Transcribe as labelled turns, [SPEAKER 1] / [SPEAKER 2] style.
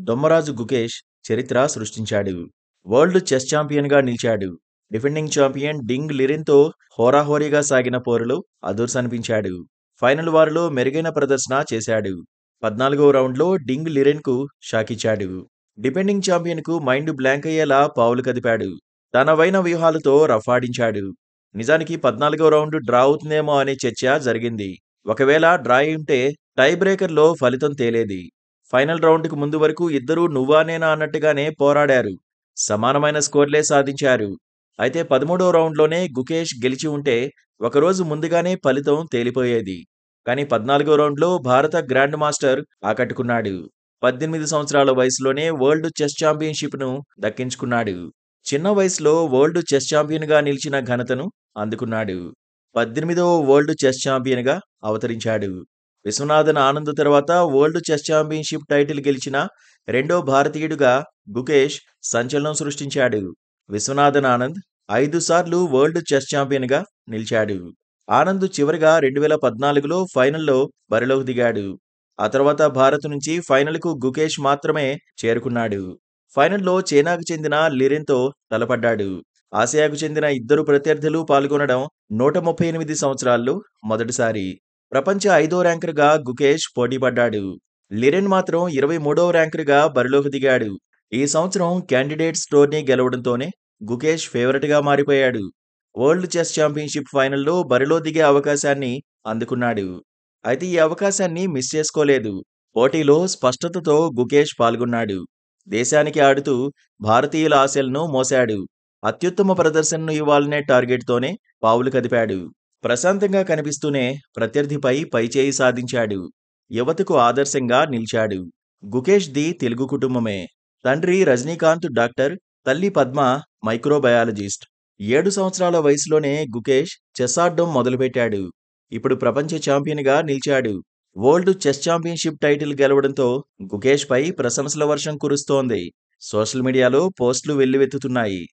[SPEAKER 1] దొమ్మరాజు గుకేష్ చరిత్ర సృష్టించాడు. World chess ఛాంపియన్గా నిలిచాడు. డిఫెండింగ్ ఛాంపియన్ డింగ్ లిరెన్తో హోరాహోరీగా సాగిన పోరులో అదుర్సనిపించాడు. ఫైనల్ వారిలో మెరుగైన ప్రదర్శన చేశాడు. 14వ రౌండ్లో డింగ్ లిరెన్కు షాకిచ్చాడు. డిఫెండింగ్ ఛాంపియన్కు మైండ్ బ్లాంక్ అయ్యేలా పావులు కదిపాడు. తనవైన వ్యూహాలతో రఫాడించాడు. నిజానికి 14వ రౌండ్ డ్రా అవుతుందేమో అనే చర్చ జరిగింది. ఒకవేళ డ్రా అయింటే టై బ్రేకర్లో ఫలితం తేలేది. ఫైనల్ రౌండ్కు ముందు వరకు ఇద్దరూ నువ్వా నేనా అన్నట్టుగానే పోరాడారు. సమానమైన స్కోర్లే సాధించారు. అయితే 13వ రౌండ్లోనే గుకేష్ గెలిచి ఉంటే ఒకరోజు ముందుగానే ఫలితం తేలిపోయేది. కానీ 14వ రౌండ్లో భారత గ్రాండ్ మాస్టర్ ఆకట్టుకున్నాడు. 18 సంవత్సరాల వయసులోనే వరల్డ్ చెస్ ఛాంపియన్షిప్ను దక్కించుకున్నాడు. చిన్న వయసులో వరల్డ్ చెస్ ఛాంపియన్గా నిలిచిన ఘనతను అందుకున్నాడు. 18వ వరల్డ్ చెస్ ఛాంపియన్గా అవతరించాడు. విశ్వనాథన్ ఆనంద్ తర్వాత వరల్డ్ చెస్ ఛాంపియన్షిప్ టైటిల్ గెలిచిన రెండో భారతీయుడిగా గుకేష్ సంచలనం సృష్టించాడు. విశ్వనాథన్ ఆనంద్ 5 సార్లు వరల్డ్ చెస్ ఛాంపియన్గా నిలిచాడు. ఆనంద్ చివరిగా 2014లో ఫైనల్లో బరిలోకి దిగాడు. ఆ తర్వాత భారత్ నుంచి ఫైనల్కు గుకేష్ మాత్రమే చేరుకున్నాడు. ఫైనల్లో చైనాకు చెందిన లిరెన్తో తలపడ్డాడు. ఆసియాకు చెందిన ఇద్దరు ప్రత్యర్థులు పాల్గొనడం 138 సంవత్సరాల్లో మొదటిసారి. ప్రపంచ 5వ ర్యాంకర్గా గుకేష్ పోటీపడ్డాడు. లిరెన్ మాత్రం 23వ ర్యాంకర్గా బరిలోకి దిగాడు. ఈ సంవత్సరం క్యాండిడేట్స్ టోర్నీ గెలవడంతోనే గుకేష్ ఫేవరెట్గా మారిపోయాడు. వరల్డ్ చెస్ ఛాంపియన్షిప్ ఫైనల్లో బరిలో దిగే అవకాశాన్ని అందుకున్నాడు. అయితే ఈ అవకాశాన్ని మిస్ చేసుకోలేదు. పోటీలో స్పష్టతతో గుకేష్ పాల్గొన్నాడు. దేశానికి ఆడుతూ భారతీయుల ఆశలను మోశాడు. అత్యుత్తమ ప్రదర్శనను ఇవ్వాలనే టార్గెట్తోనే పావులు కదిపాడు. ప్రశాంతంగా కనిపిస్తూనే ప్రత్యర్థిపై పైచేయి సాధించాడు. యువతకు ఆదర్శంగా నిలిచాడు. గుకేష్ ది తెలుగు కుటుంబమే. తండ్రి రజనీకాంత్ డాక్టర్, తల్లి పద్మ మైక్రోబయాలజిస్ట్. 7 సంవత్సరాల వయసులోనే గుకేష్ చెస్ ఆడడం మొదలుపెట్టాడు. ఇప్పుడు ప్రపంచ ఛాంపియన్గా నిలిచాడు. వరల్డ్ చెస్ ఛాంపియన్షిప్ టైటిల్ గెలవడంతో గుకేష్ పై ప్రశంసల వర్షం కురుస్తోంది. సోషల్ మీడియాలో పోస్టులు వెల్లువెత్తుతున్నాయి.